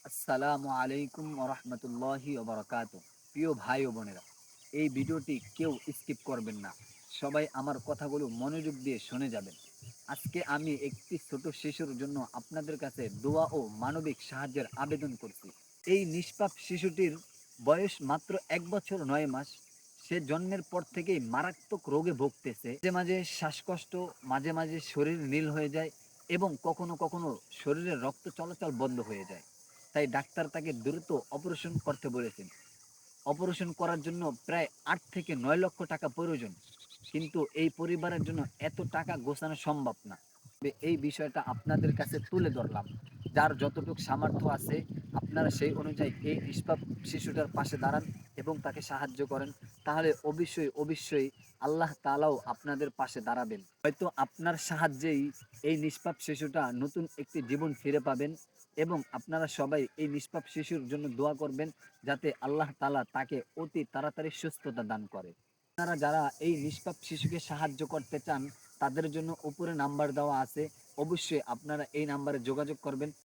আসসালামু আলাইকুম ওরহমতুল্লাহি ওবরাকাতুহ। প্রিয় ভাই ও বোনেরা, এই ভিডিওটি কেউ স্কিপ করবেন না। সবাই আমার কথাগুলো মনোযোগ দিয়ে শুনে যাবেন। আজকে আমি একটি ছোট শিশুর জন্য আপনাদের কাছে দোয়া ও মানবিক সাহায্যের আবেদন করছি। এই নিষ্পাপ শিশুটির বয়স মাত্র 1 বছর 9 মাস। সে জন্মের পর থেকেই মারাত্মক রোগে ভুগতেছে। মাঝে মাঝে শ্বাসকষ্ট, মাঝে মাঝে শরীর নীল হয়ে যায় এবং কখনো কখনো শরীরের রক্ত চলাচল বন্ধ হয়ে যায়। তাই ডাক্তার তাকে দ্রুত অপারেশন করতে বলেছেন। অপারেশন করার জন্য প্রায় 8 থেকে 9 লক্ষ টাকা প্রয়োজন, কিন্তু এই পরিবারের জন্য এত টাকা গোছানো সম্ভব না। এই বিষয়টা আপনাদের কাছে তুলে ধরলাম। যার যতটুকু সামর্থ্য আছে আপনারা সেই অনুযায়ী এই নিষ্পাপ শিশুটার পাশে দাঁড়ান এবং তাকে সাহায্য করেন। তাহলে অবশ্যই অবশ্যই আল্লাহ তাআলাও আপনাদের পাশে দাঁড়াবেন। হয়তো আপনার সাহায্যেই এই নিষ্পাপ শিশুটা নতুন একটি জীবন ফিরে পাবেন। এবং আপনারা সবাই এই নিষ্পাপ শিশুর জন্য দোয়া করবেন, যাতে আল্লাহ তাআলা তাকে অতি তাড়াতাড়ি সুস্থতা দান করে। আপনারা যারা এই নিষ্পাপ শিশুকে সাহায্য করতে চান, তাদের জন্য উপরে নাম্বার দেওয়া আছে। অবশ্যই আপনারা এই নাম্বারে যোগাযোগ করবেন।